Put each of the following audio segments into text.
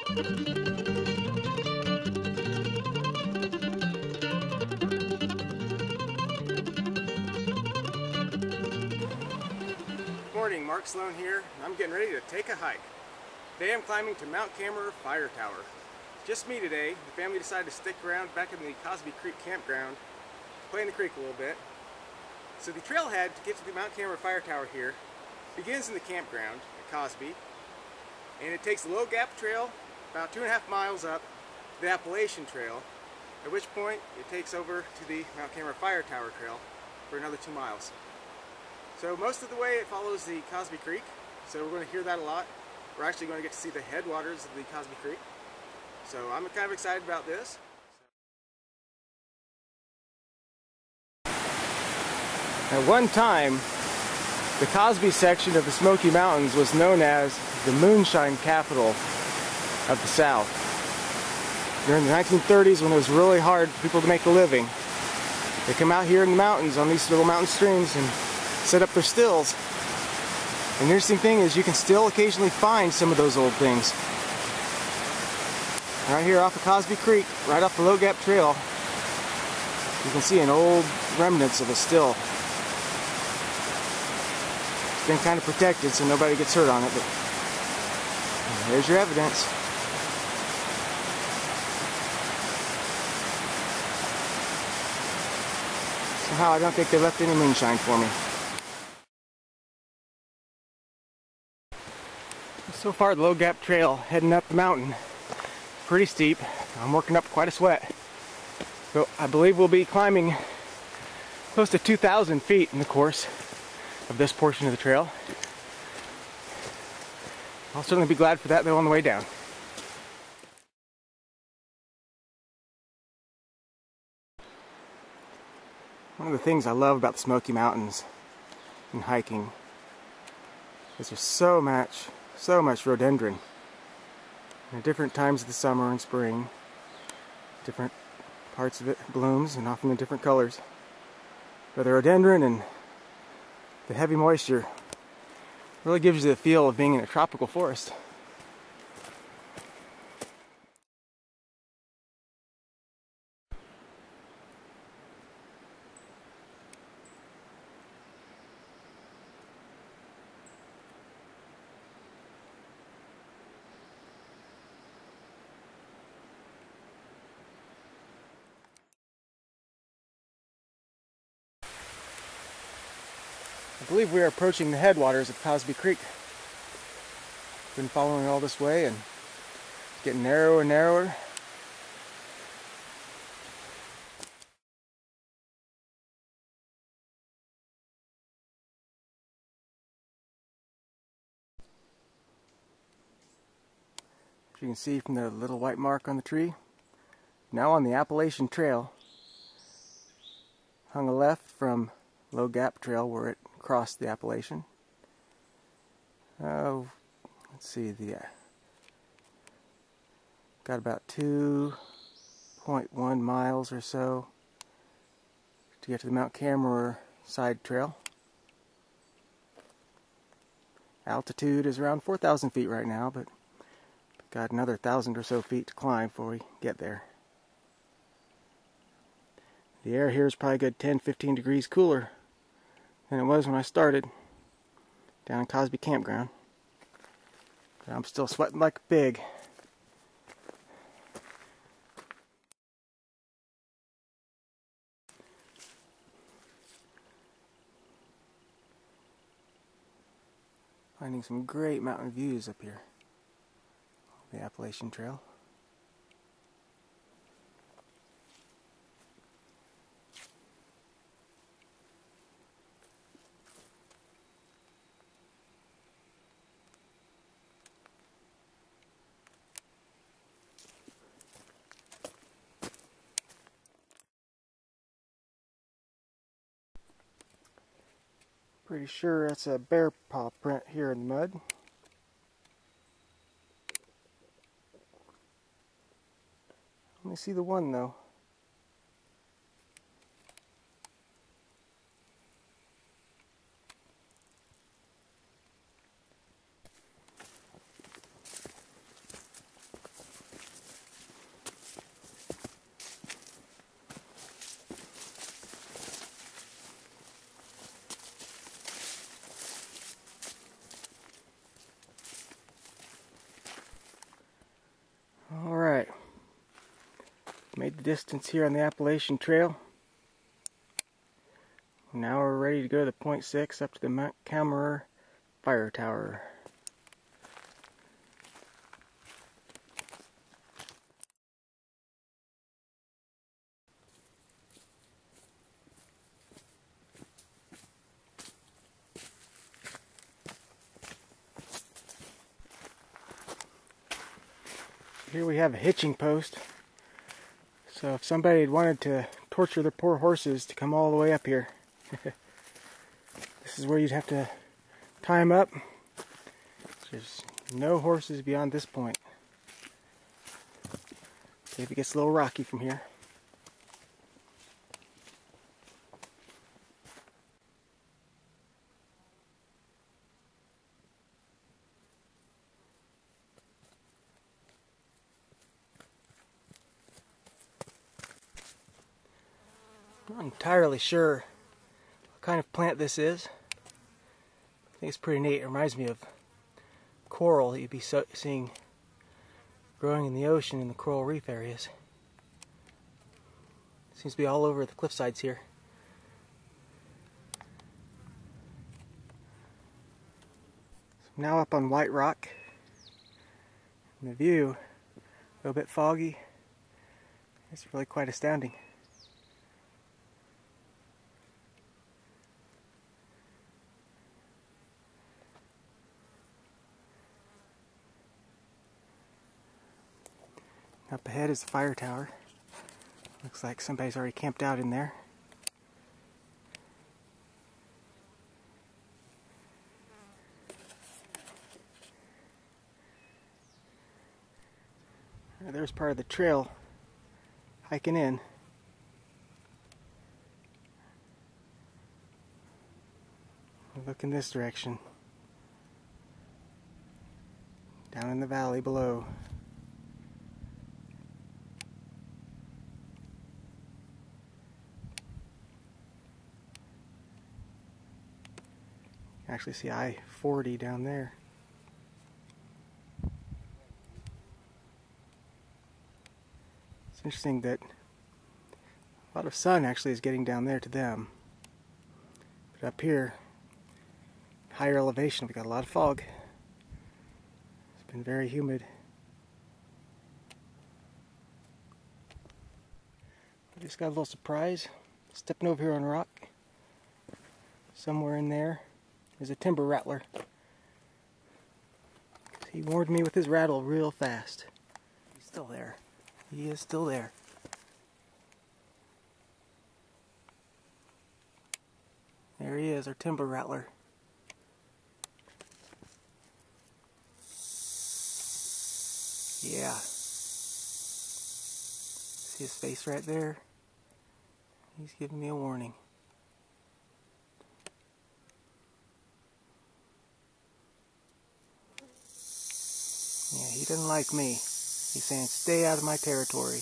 Morning, Mark Sloan here, and I'm getting ready to take a hike. Today I'm climbing to Mount Cammerer Fire Tower. Just me today. The family decided to stick around back in the Cosby Campground, play in the creek a little bit. So the trailhead to get to the Mount Cammerer Fire Tower here begins in the campground at Cosby, and it takes the Low Gap Trail about 2.5 miles up to the Appalachian Trail, at which point it takes over to the Mount Cammerer Fire Tower Trail for another 2 miles. So most of the way it follows the Cosby Creek, so we're going to hear that a lot. We're actually going to get to see the headwaters of the Cosby Creek. So I'm kind of excited about this. At one time, the Cosby section of the Smoky Mountains was known as the moonshine capital of the South. During the 1930s, when it was really hard for people to make a living, they come out here in the mountains on these little mountain streams and set up their stills. And the interesting thing is you can still occasionally find some of those old things. Right here off of Cosby Creek, right off the Low Gap Trail, you can see an old remnants of a still. It's been kind of protected so nobody gets hurt on it, but there's your evidence. Somehow I don't think they left any moonshine for me. So far, the Low Gap Trail heading up the mountain, pretty steep. I'm working up quite a sweat. So I believe we'll be climbing close to 2,000 feet in the course of this portion of the trail. I'll certainly be glad for that though on the way down. One of the things I love about the Smoky Mountains and hiking is there's so much rhododendron. And at different times of the summer and spring, different parts of it blooms, and often in different colors. But the rhododendron and the heavy moisture really gives you the feel of being in a tropical forest. I believe we are approaching the headwaters of Cosby Creek. Been following all this way and getting narrower and narrower. As you can see from the little white mark on the tree, now on the Appalachian Trail, hung a left from Low Gap Trail where it crossed the Appalachian. Let's see, got about 2.1 miles or so to get to the Mount Cammerer side trail. Altitude is around 4,000 feet right now, but got another 1,000 or so feet to climb before we get there. The air here is probably a good 10-15 degrees cooler than it was when I started down in Cosby Campground. But I'm still sweating like a pig. Finding some great mountain views up here. The Appalachian Trail. Pretty sure that's a bear paw print here in the mud. Only see the one though. distance here on the Appalachian Trail. Now we're ready to go to the point 6 up to the Mount Cammerer Fire Tower. Here we have a hitching post. So if somebody had wanted to torture their poor horses to come all the way up here, this is where you'd have to tie them up. There's no horses beyond this point. See if it gets a little rocky from here. I'm not entirely sure what kind of plant this is. I think it's pretty neat. It reminds me of coral that you'd be seeing growing in the ocean in the coral reef areas. It seems to be all over the cliff sides here. So I'm now up on White Rock. And the view, a little bit foggy. It's really quite astounding. Up ahead is the fire tower. Looks like somebody's already camped out in there. There's part of the trail hiking in. Look in this direction. Down in the valley below. Actually see I-40 down there. It's interesting that a lot of sun actually is getting down there to them. But up here, higher elevation, we got a lot of fog. It's been very humid. I just got a little surprise. Stepping over here on rock. Somewhere in there is a Timber Rattler. He warned me with his rattle real fast. He's still there. He is still there. There he is, our Timber Rattler. Yeah. See his face right there? He's giving me a warning. Yeah, he doesn't like me. He's saying, stay out of my territory.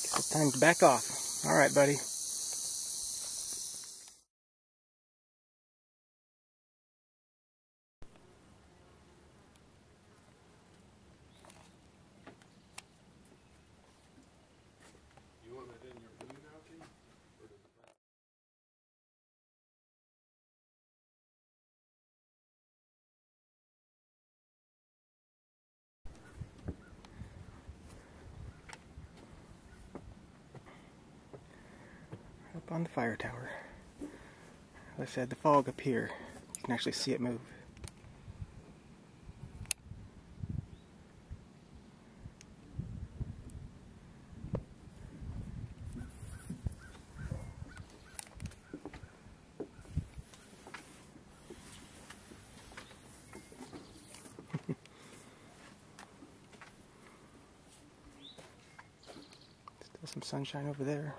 Guess it's time to back off. Alright, buddy. You want it in your blue napkin? Or does it... Up on the fire tower. As I said, the fog up here. You can actually see it move. Still some sunshine over there.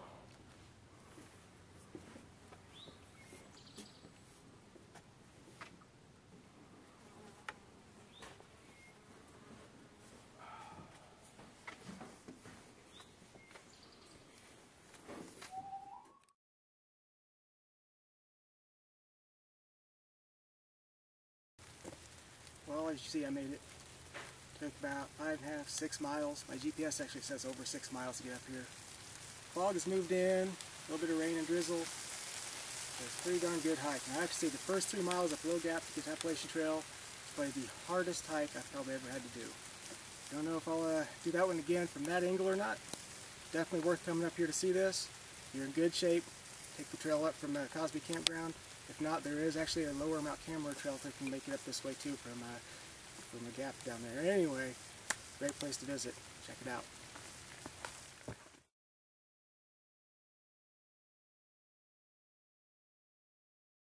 As you see, I made it. Took about 5.5, 6 miles. My GPS actually says over 6 miles to get up here. Fog has moved in, a little bit of rain and drizzle. It's a pretty darn good hike. Now I have to say the first 3 miles up Low Gap to get to Appalachian Trail is probably the hardest hike I've probably ever had to do. Don't know if I'll do that one again from that angle or not. Definitely worth coming up here to see this. If you're in good shape, take the trail up from Cosby Campground. If not, there is actually a lower Mount Cammerer Trail that can make it up this way too from a gap down there. Anyway, great place to visit. Check it out.